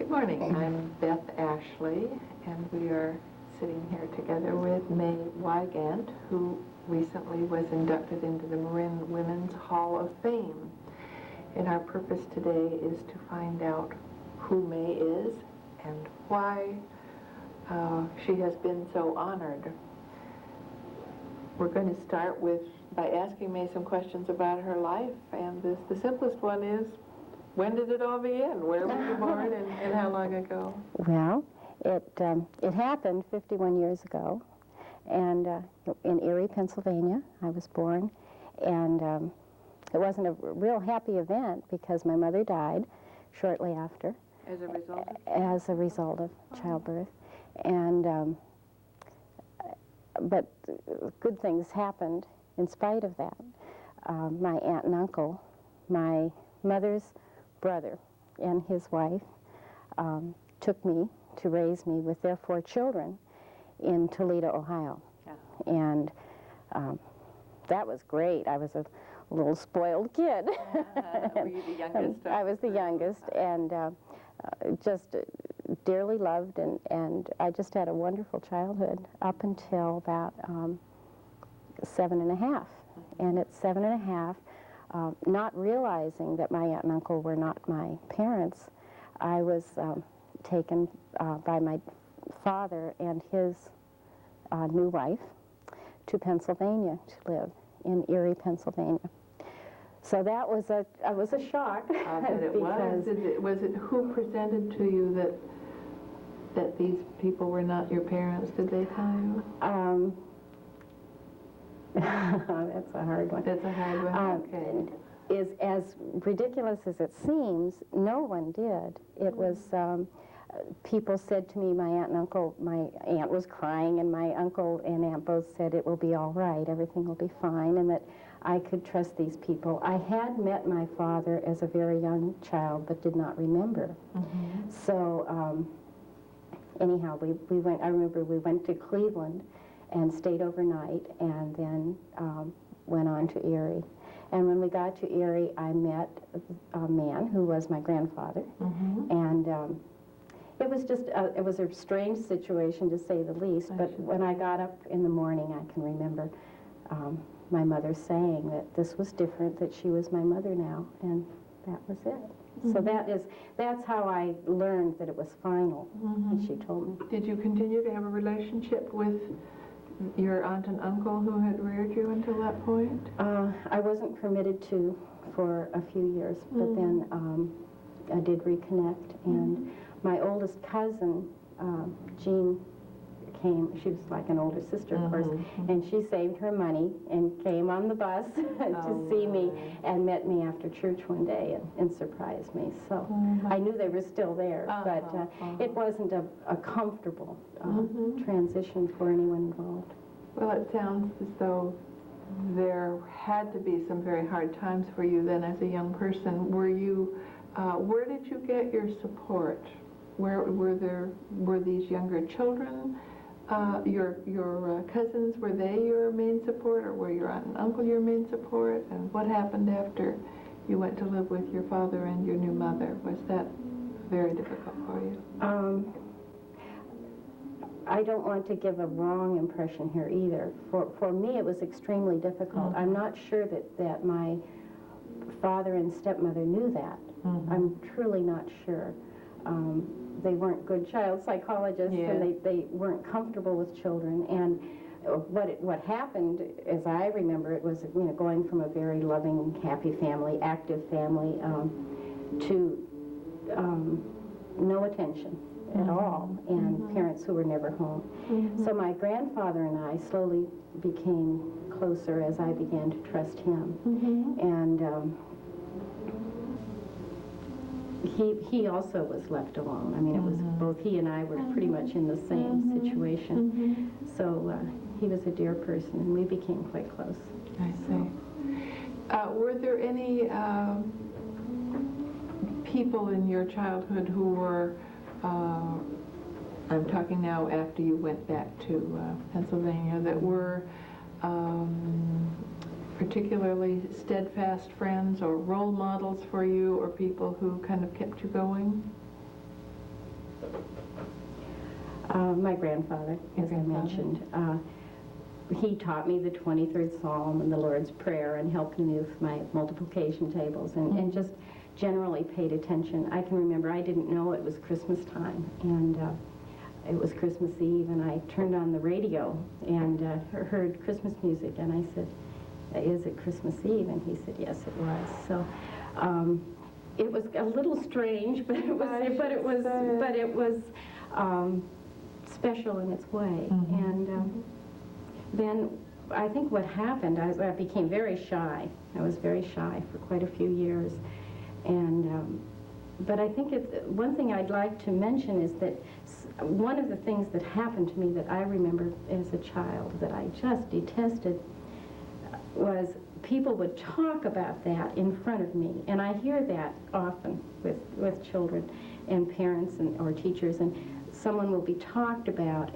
Good morning. I'm Beth Ashley, and we are sitting here together with Mae Wygant, who recently was inducted into the Marin Women's Hall of Fame. And our purpose today is to find out who Mae is and why she has been so honored. We're going to start by asking Mae some questions about her life, and the simplest one is, when did it all begin? Where were you born and how long ago? Well, it happened 51 years ago, and in Erie, Pennsylvania, I was born, and it wasn't a real happy event because my mother died shortly after. As a result? As a result of childbirth, and but good things happened in spite of that. My aunt and uncle, my mother's brother and his wife took me to raise me with their 4 children in Toledo, Ohio. Yeah. And that was great. I was a little spoiled kid. Were you the youngest? I was the youngest, and just dearly loved, and I just had a wonderful childhood up until about 7 and a half. And at 7 and a half, not realizing that my aunt and uncle were not my parents, I was taken by my father and his new wife to Pennsylvania to live in Erie, Pennsylvania. So that was a shock. Was it who presented to you that these people were not your parents? Did they tell you? That's a hard one. That's a hard one. Okay. Is as ridiculous as it seems, no one did. It was, people said to me, my aunt and uncle, my aunt was crying, and my uncle and aunt both said it will be all right, everything will be fine, and that I could trust these people. I had met my father as a very young child, but did not remember. Mm-hmm. So anyhow, we went, I remember we went to Cleveland and stayed overnight, and then went on to Erie. And when we got to Erie, I met a man who was my grandfather, mm-hmm. and it was just, it was a strange situation to say the least, but when I got up in the morning, I can remember my mother saying that this was different, that she was my mother now, and that was it. Mm-hmm. So that's how I learned that it was final, mm-hmm. that she told me. Did you continue to have a relationship with your aunt and uncle who had reared you until that point? I wasn't permitted to for a few years, but mm-hmm. then I did reconnect, and mm-hmm. my oldest cousin, Jean, came. She was like an older sister, of course, mm-hmm. and she saved her money and came on the bus to see me and met me after church one day and surprised me. So I knew they were still there, but it wasn't a comfortable mm-hmm. transition for anyone involved. Well, it sounds as though there had to be some very hard times for you then as a young person. Were you, where did you get your support? Were these younger children? Your cousins, were they your main support, or were your aunt and uncle your main support? And what happened after you went to live with your father and your new mother? Was that very difficult for you? I don't want to give a wrong impression here either. For me, it was extremely difficult. Mm-hmm. I'm not sure that my father and stepmother knew that. Mm-hmm. I'm truly not sure. They weren't good child psychologists, yeah. and they weren't comfortable with children. And what happened, as I remember it, was going from a very loving, happy family, active family, to no attention mm-hmm. at all, and mm-hmm. parents who were never home. Mm-hmm. So my grandfather and I slowly became closer as I began to trust him. Mm-hmm. And he also was left alone. I mean, it was both he and I were pretty much in the same mm-hmm. situation. Mm-hmm. So he was a dear person, and we became quite close. I see. Were there any people in your childhood who were, I'm talking now after you went back to Pennsylvania, that were particularly steadfast friends or role models for you, or people who kind of kept you going? My grandfather, as I mentioned. He taught me the 23rd Psalm and the Lord's Prayer and helped me with my multiplication tables and just generally paid attention. I can remember I didn't know it was Christmas time, and it was Christmas Eve, and I turned on the radio and heard Christmas music, and I said, "Is it Christmas Eve?" And he said, "Yes, it was." So it was a little strange, but it was special in its way. And then I think what happened, I became very shy. I was very shy for quite a few years. And but I think one thing I'd like to mention is that one of the things that happened to me that I remember as a child that I just detested was people would talk about that in front of me. And I hear that often with children and parents or teachers, and someone will be talked about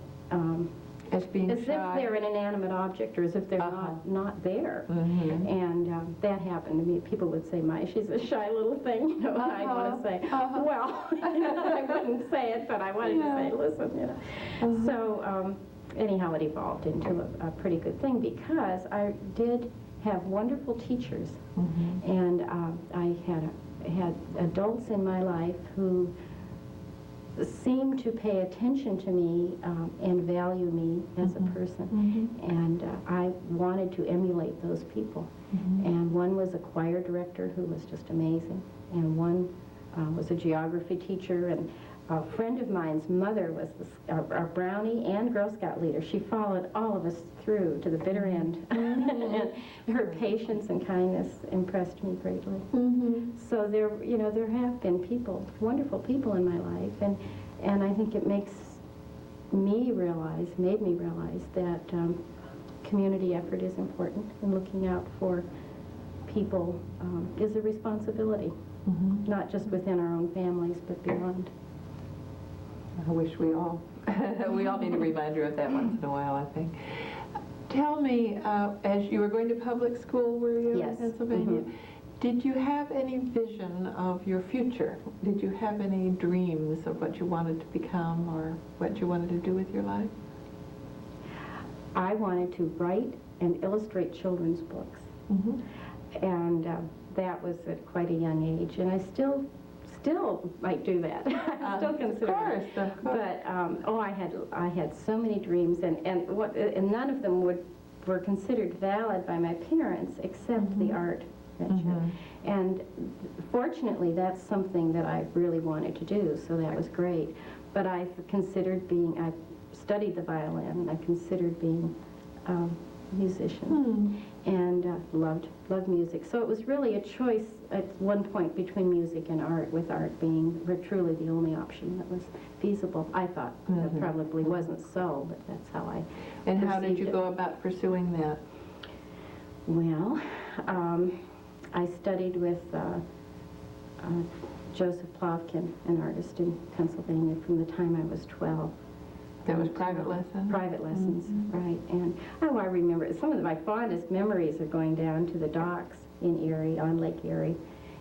as being if they're an inanimate object, or as if they're not there. And that happened to me. People would say, "She's a shy little thing," you know, and I'd want to say, well, you know, I wouldn't say it, but I wanted to say, listen, you know. So anyhow, it evolved into a pretty good thing, because I did have wonderful teachers, and I had adults in my life who seemed to pay attention to me and value me as a person, and I wanted to emulate those people. And one was a choir director who was just amazing, and one was a geography teacher, and a friend of mine's mother was a Brownie and Girl Scout leader. She followed all of us through to the bitter end, and her patience and kindness impressed me greatly. So there have been people, wonderful people in my life, and I think it made me realize that community effort is important, and looking out for people is a responsibility, not just within our own families, but beyond. I wish we all need a reminder of that once in a while, I think. Tell me, as you were going to public school, were you in Pennsylvania? Did you have any vision of your future? Did you have any dreams of what you wanted to become or what you wanted to do with your life? I wanted to write and illustrate children's books. And that was at quite a young age, and I still might do that. I still consider it. Of course. But I had so many dreams, and none of them were considered valid by my parents except the art venture. And fortunately, that's something that I really wanted to do, so that was great. But I studied the violin, and I considered being a musician, and loved music. So it was really a choice at one point between music and art, with art being truly the only option that was feasible. I thought that probably wasn't so, but that's how I And how did you go about pursuing that? Well, I studied with Joseph Plovkin, an artist in Pennsylvania, from the time I was 12. That was private lessons? Private lessons, right. And I remember some of my fondest memories are going down to the docks in Erie, on Lake Erie,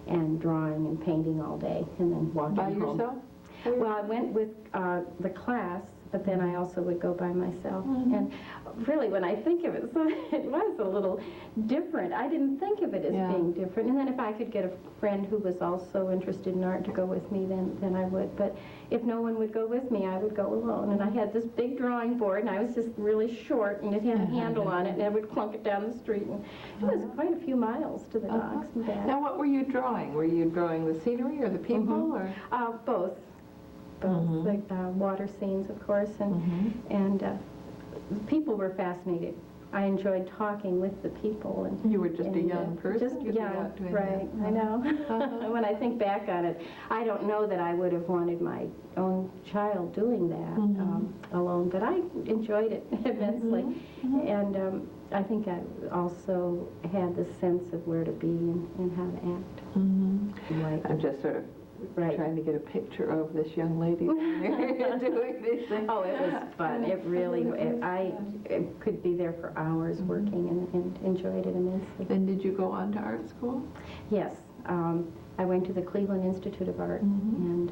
and drawing and painting all day, and then walking home. By yourself? Well, I went with the class, but then I also would go by myself. And really, when I think of it, it was a little different. I didn't think of it as being different. And then if I could get a friend who was also interested in art to go with me, then I would. But if no one would go with me, I would go alone. And I had this big drawing board, and I was just really short, and it had a handle on it, and I would clunk it down the street. And it was quite a few miles to the docks and back. Now, what were you drawing? Were you drawing the scenery or the people? Or? Both. Like water scenes, of course, and people were fascinated. I enjoyed talking with the people. And you were just a young person? Just young, right, I know. When I think back on it, I don't know that I would have wanted my own child doing that alone, but I enjoyed it immensely. And I think I also had the sense of where to be and how to act. I'm just sort of trying to get a picture of this young lady doing these things. Oh, it was fun. It really, I could be there for hours working and enjoyed it immensely. Then did you go on to art school? Yes. I went to the Cleveland Institute of Art, and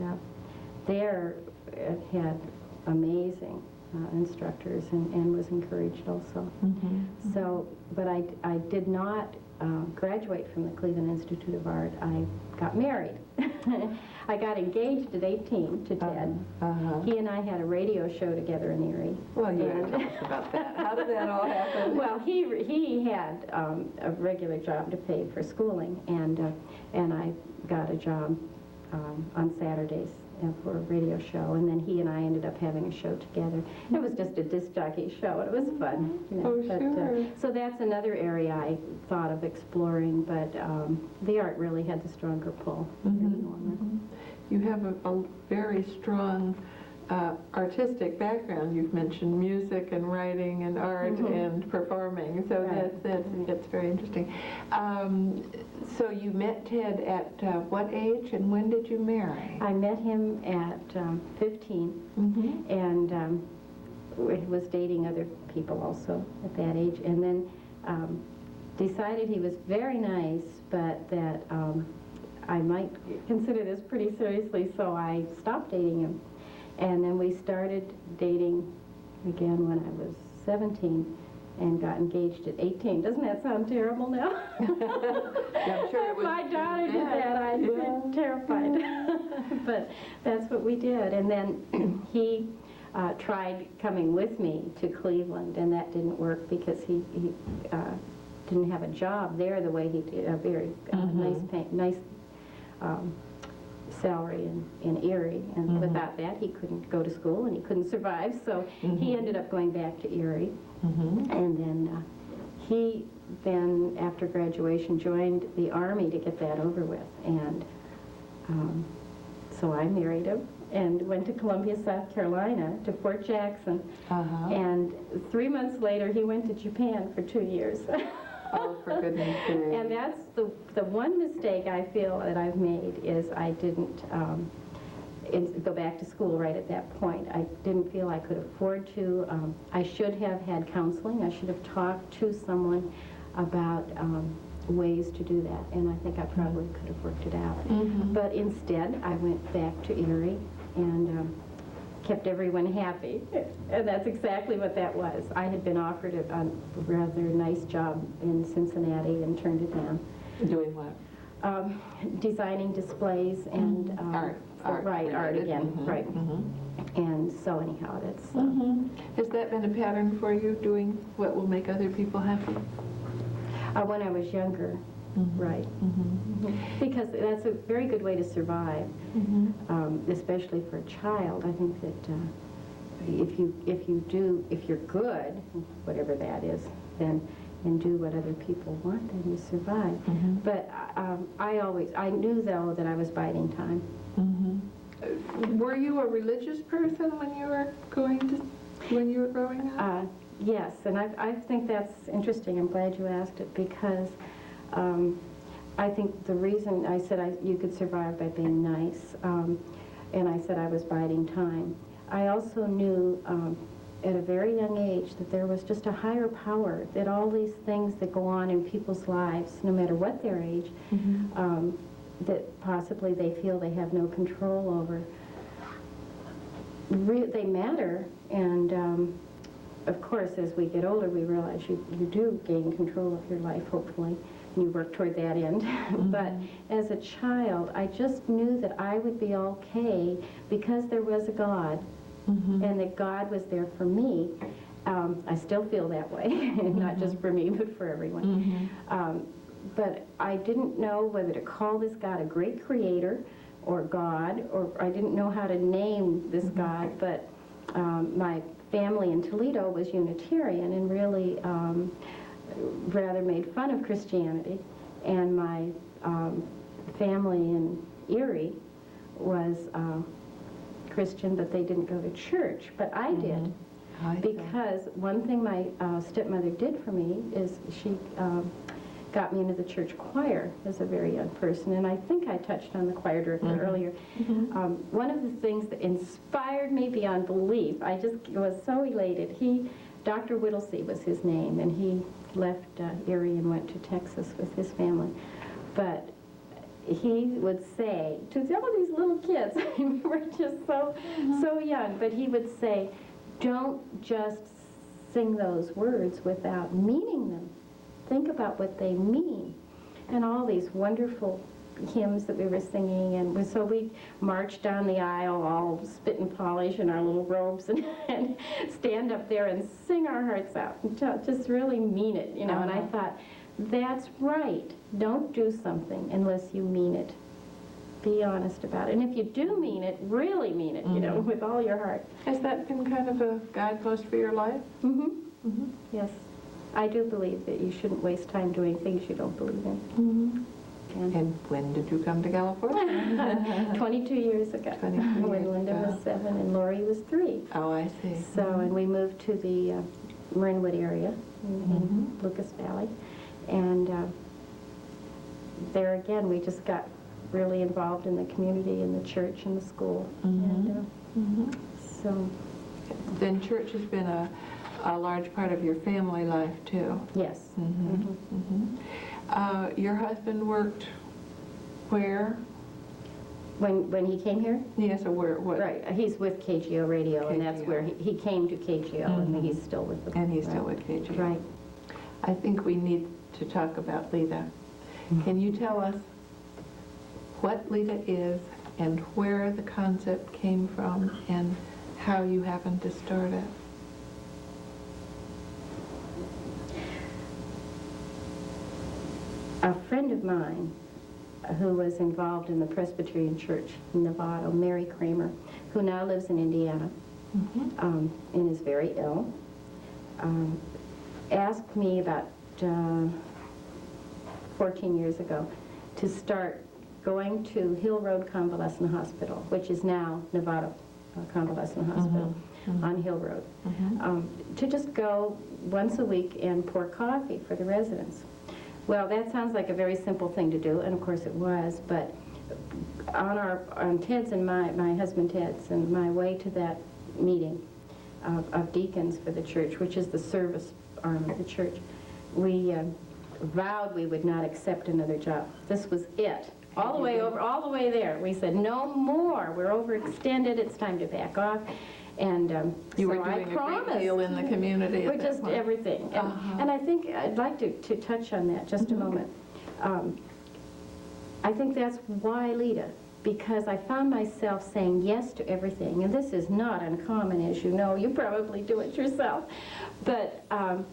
there had amazing instructors and was encouraged also. So, but I did not graduate from the Cleveland Institute of Art. I got married. I got engaged at 18 to Ted. He and I had a radio show together in Erie. Well, you gotta tell us about that. How did that all happen? Well, he had a regular job to pay for schooling, and I got a job on Saturdays for a radio show, and then he and I ended up having a show together. It was just a disc jockey show, and it was fun. You know, sure. So that's another area I thought of exploring, but the art really had the stronger pull. You have a very strong artistic background. You've mentioned music and writing and art and performing, so that's very interesting. So you met Ted at what age, and when did you marry? I met him at 15, and was dating other people also at that age, and then decided he was very nice, but that I might consider this pretty seriously, so I stopped dating him. And then we started dating again when I was 17 and got engaged at 18. Doesn't that sound terrible now? Yeah, I'm sure it was. My daughter did that. I'd been terrified. But that's what we did. And then he tried coming with me to Cleveland, and that didn't work because he didn't have a job there the way he did. A very nice salary in Erie, and without that he couldn't go to school and he couldn't survive, so he ended up going back to Erie. And then he after graduation joined the Army to get that over with, and so I married him and went to Columbia, South Carolina, to Fort Jackson, and 3 months later he went to Japan for 2 years. Oh, for goodness sake. And that's the one mistake I feel that I've made is I didn't go back to school right at that point. I didn't feel I could afford to. I should have had counseling. I should have talked to someone about ways to do that, and I think I probably could have worked it out. But instead, I went back to Erie and kept everyone happy, and that's exactly what that was. I had been offered a rather nice job in Cincinnati and turned it down. Doing what? Designing displays and art again, right. And so anyhow, that's. Has that been a pattern for you, doing what will make other people happy? When I was younger, right. Because that's a very good way to survive, especially for a child. I think that if you're good, whatever that is, then and do what other people want, then you survive. But I knew though that I was biding time. Were you a religious person when you were growing up? Yes, and I think that's interesting. I'm glad you asked it, because I think the reason I said you could survive by being nice, and I said I was biding time, I also knew at a very young age that there was just a higher power, that all these things that go on in people's lives, no matter what their age, that possibly they feel they have no control over, they matter, and of course, as we get older, we realize you do gain control of your life, hopefully, and you work toward that end. But as a child, I just knew that I would be okay because there was a God, and that God was there for me. I still feel that way, not just for me, but for everyone. But I didn't know whether to call this God a great creator or God, or I didn't know how to name this God, but my family in Toledo was Unitarian and really rather made fun of Christianity, and my family in Erie was Christian, but they didn't go to church, but I did. Because one thing my stepmother did for me is she got me into the church choir as a very young person, and I think I touched on the choir director earlier. One of the things that inspired me beyond belief, I just was so elated. Dr. Whittlesey was his name, and he left Erie and went to Texas with his family. But he would say to some of these little kids, I mean, we were just so young, but he would say, don't just sing those words without meaning them. Think about what they mean. And all these wonderful hymns that we were singing, and so we marched down the aisle all spit and polish in our little robes and stand up there and sing our hearts out and just really mean it, you know. And I thought, that's right. Don't do something unless you mean it. Be honest about it. And if you do mean it, really mean it, you know, with all your heart. Has that been kind of a guidepost for your life? Yes. I do believe that you shouldn't waste time doing things you don't believe in. And when did you come to California? 22 years ago. 22 years when Linda ago. was 7 and Lori was 3. Oh, I see. So, and we moved to the Marin area in Lucas Valley. And there again, we just got really involved in the community, in the church, and the school. And, so, then church has been a large part of your family life, too. yes. Your husband worked where? When he came here? Yes, or where? What? Right, he's with KGO Radio, and that's KGO. where he came to KGO, and he's still with them. And he's still with KGO. Right. I think we need to talk about Lita. Can you tell us what Lita is and where the concept came from and how you happened to start it? A friend of mine who was involved in the Presbyterian Church in Nevada, Mary Kramer, who now lives in Indiana and is very ill, asked me about 14 years ago to start going to Hill Road Convalescent Hospital, which is now Nevada Convalescent Hospital on Hill Road, to just go once a week and pour coffee for the residents. Well, that sounds like a very simple thing to do, and of course it was, but on Ted's and my husband Ted's and my way to that meeting of deacons for the church, which is the service arm of the church, we vowed we would not accept another job. This was it. All the way over, all the way there. We said, no more. We're overextended. It's time to back off. And You were so doing I a promised. great deal in the community at We're that just point. everything. And I think I'd like to touch on that just a moment. I think that's why Lita, because I found myself saying yes to everything. And this is not uncommon, as you know. You probably do it yourself. But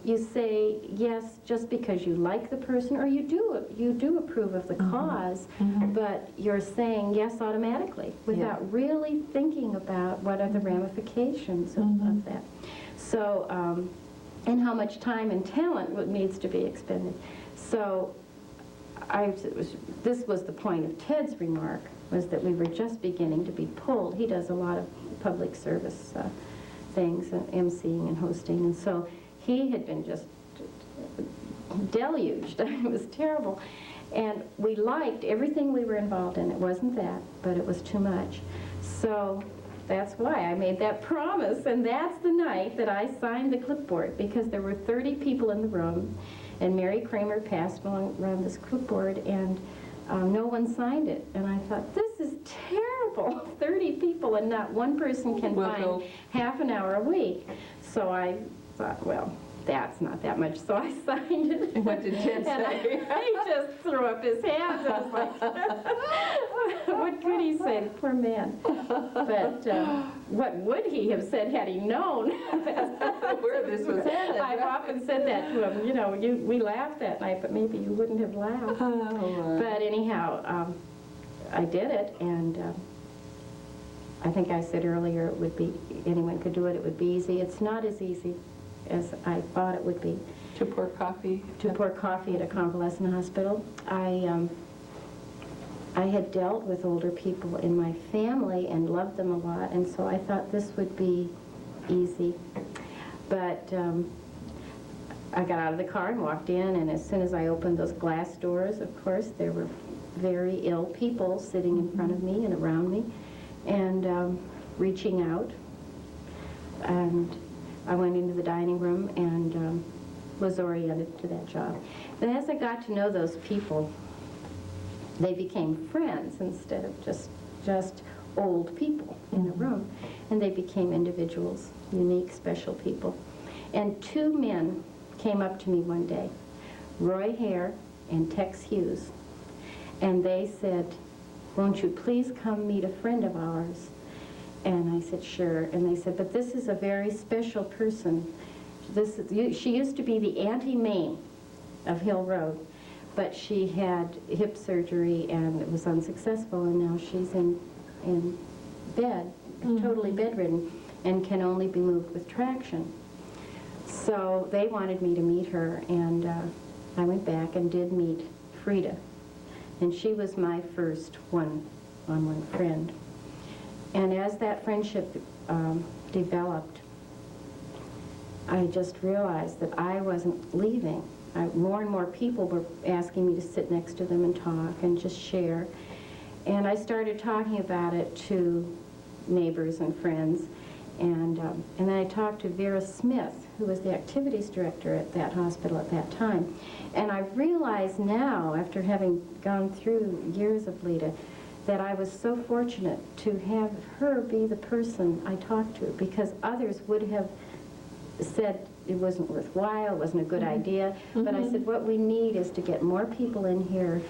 you say yes just because you like the person, or you do approve of the cause, but you're saying yes automatically without really thinking about what are the ramifications of that. So, and how much time and talent needs to be expended. So, this was the point of Ted's remark, was that we were just beginning to be pulled. He does a lot of public service things, emceeing and hosting, and so he had been just deluged. It was terrible. And we liked everything we were involved in. It wasn't that, but it was too much. So that's why I made that promise, and that's the night that I signed the clipboard, because there were 30 people in the room, and Mary Kramer passed around this clipboard, and no one signed it. And I thought, this is terrible. 30 people and not one person can find half an hour a week. So I thought, well, that's not that much. So I signed it. What did Ted say? He just threw up his hands. I was like, what could he say? Poor man. But what would he have said had he known where this was headed? I've often said that to him. You know, we laughed that night, but maybe you wouldn't have laughed. But anyhow, I did it, and I think I said earlier it would be, anyone could do it, it would be easy. It's not as easy as I thought it would be. To pour coffee? To pour coffee at a convalescent hospital. I had dealt with older people in my family and loved them a lot, and so I thought this would be easy. But I got out of the car and walked in, and as soon as I opened those glass doors, of course, there were very ill people sitting in front of me and around me, and reaching out. And I went into the dining room and was oriented to that job. And as I got to know those people, they became friends instead of just old people in a room. And they became individuals, unique, special people. And two men came up to me one day, Roy Hare and Tex Hughes, and they said, "Won't you please come meet a friend of ours?" And I said, "Sure." And they said, "But this is a very special person. She used to be the Auntie Mae of Hill Road, but she had hip surgery and it was unsuccessful, and now she's in bed, totally bedridden, and can only be moved with traction." So they wanted me to meet her, and I went back and did meet Frida. And she was my first one-on-one friend. And as that friendship developed, I just realized that I wasn't leaving. More and more people were asking me to sit next to them and talk and just share. And I started talking about it to neighbors and friends. And then I talked to Vera Smith, who was the activities director at that hospital at that time. And I realize now, after having gone through years of Lita, that I was so fortunate to have her be the person I talked to, because others would have said it wasn't worthwhile, it wasn't a good idea. But I said, what we need is to get more people in here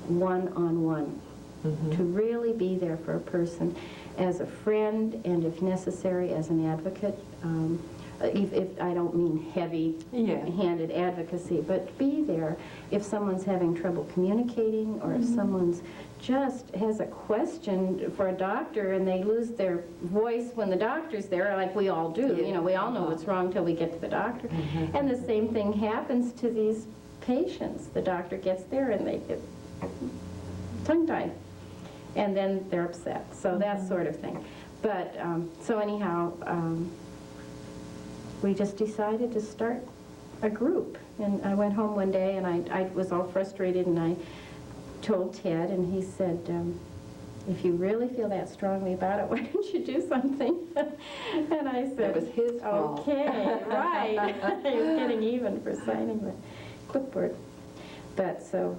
one-on-one, to really be there for a person as a friend, and if necessary, as an advocate. If I don't mean heavy-handed advocacy, but be there if someone's having trouble communicating, or if someone's just has a question for a doctor and they lose their voice when the doctor's there, like we all do. You know, we all know what's wrong till we get to the doctor. And the same thing happens to these patients. The doctor gets there and they get tongue-tied, and then they're upset. So that sort of thing. But, so anyhow, we just decided to start a group. And I went home one day and I was all frustrated, and I told Ted, and he said, if you really feel that strongly about it, why don't you do something? And I said, it was his fault. Okay, right. He was getting even for signing the clipboard. But so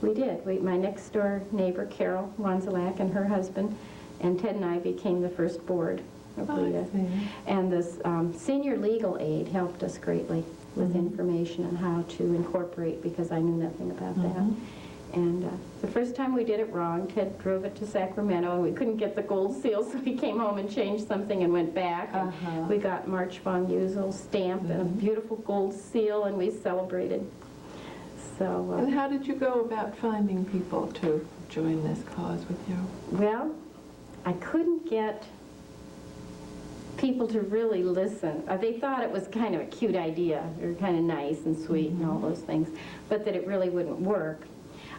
we did. My next door neighbor, Carol Wanzelak, and her husband, and Ted and I became the first board of Lita. And this senior legal aide helped us greatly with information on how to incorporate, because I knew nothing about that. And the first time we did it wrong, Ted drove it to Sacramento, and we couldn't get the gold seal, so he came home and changed something and went back. And we got March von Usel's stamp and a beautiful gold seal, and we celebrated. So. And how did you go about finding people to join this cause with you? Well, I couldn't get people to really listen. They thought it was kind of a cute idea, or kind of nice and sweet and all those things, but that it really wouldn't work.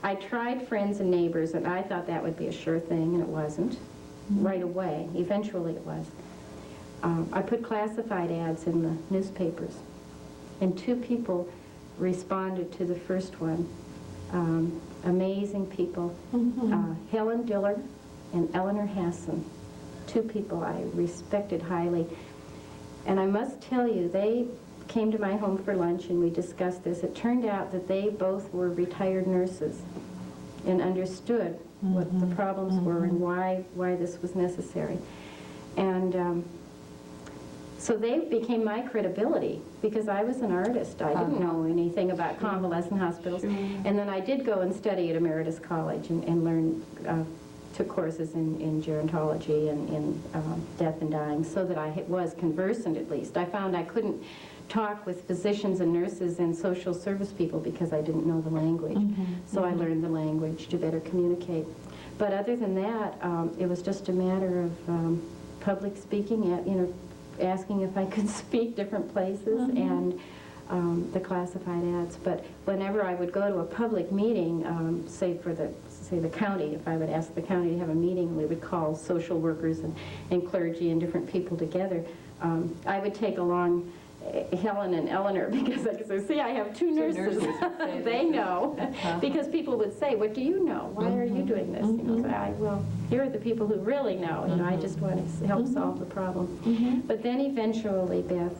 I tried friends and neighbors, and I thought that would be a sure thing, and it wasn't. Right away. Eventually it was. I put classified ads in the newspapers, and 2 people responded to the first one. Amazing people. Helen Diller and Eleanor Hassan. 2 people I respected highly. And I must tell you, they came to my home for lunch and we discussed this. It turned out that they both were retired nurses and understood what the problems were and why this was necessary. And so they became my credibility, because I was an artist. I didn't know anything about convalescent hospitals. And then I did go and study at Emeritus College and learn, took courses in gerontology and in death and dying, so that I was conversant at least. I found I couldn't talk with physicians and nurses and social service people because I didn't know the language. So I learned the language to better communicate. But other than that, it was just a matter of public speaking, asking if I could speak different places, and the classified ads. But whenever I would go to a public meeting, say the county, if I would ask the county to have a meeting, we would call social workers and clergy and different people together, I would take along Helen and Eleanor, because I could say, see, I have 2 nurses. They know. Because people would say, what do you know? Why are you doing this? So well, here are the people who really know. I just want to help solve the problem. But then eventually, Beth,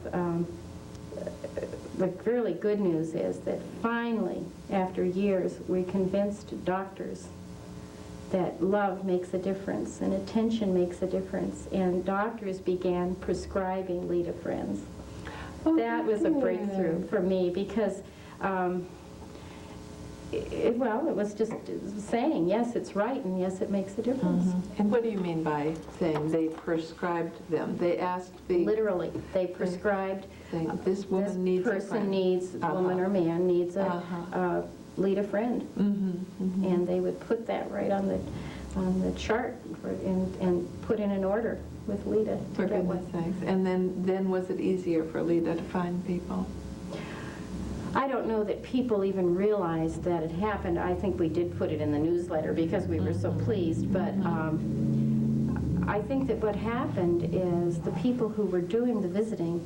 the really good news is that finally, after years, we convinced doctors that love makes a difference and attention makes a difference, and doctors began prescribing Lita Friends. Oh, That was a good. breakthrough for me because, it was just saying, yes, it's right, and yes, it makes a difference. And what do you mean by saying they prescribed them? They asked the... Literally, they prescribed, saying, this woman this needs a person friend. needs, woman or man needs a Lita Friend. And they would put that right on the chart and put in an order with Lita. For goodness sakes. And then was it easier for Lita to find people? I don't know that people even realized that it happened. I think we did put it in the newsletter because we were so pleased, but I think that what happened is the people who were doing the visiting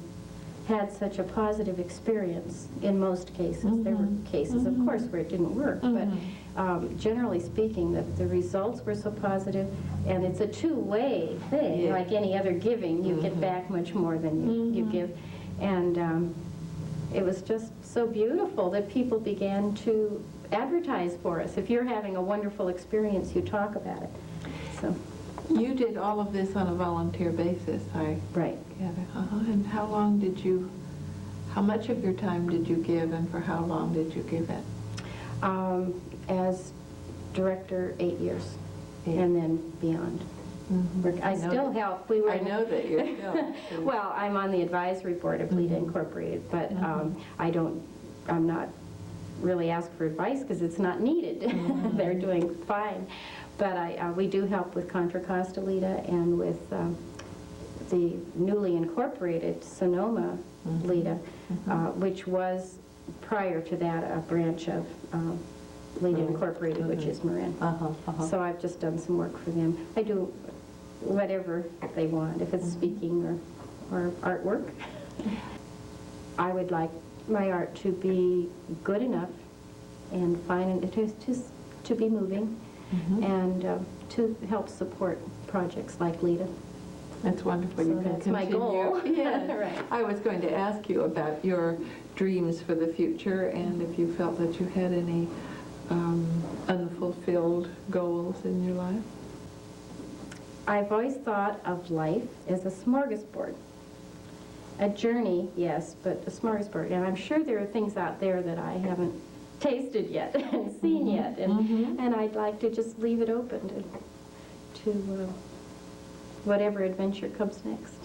had such a positive experience in most cases. There were cases, of course, where it didn't work, but generally speaking, the results were so positive, and it's a two-way thing. Yeah. Like any other giving, you get back much more than you give. And it was just so beautiful that people began to advertise for us. If you're having a wonderful experience, you talk about it. So. You did all of this on a volunteer basis, I Right. gather. And how much of your time did you give, and for how long did you give it? As director, 8 years, 8. and then beyond. I still help. We were I know that you're still... well, I'm on the advisory board of Lita Incorporated, but I'm not really asked for advice because it's not needed. They're doing fine. But we do help with Contra Costa Lita and with the newly incorporated Sonoma Lita, which was prior to that a branch of Lita Incorporated, which is Marin. So I've just done some work for them. I do whatever they want, if it's speaking or artwork. I would like my art to be good enough and fine and to be moving and to help support projects like Lita. That's wonderful. So You can that's my continue. goal. Yes. Right. I was going to ask you about your dreams for the future and if you felt that you had any unfulfilled goals in your life. I've always thought of life as a smorgasbord. A journey, yes, but a smorgasbord. And I'm sure there are things out there that I haven't tasted yet and seen yet. And I'd like to just leave it open to whatever adventure comes next.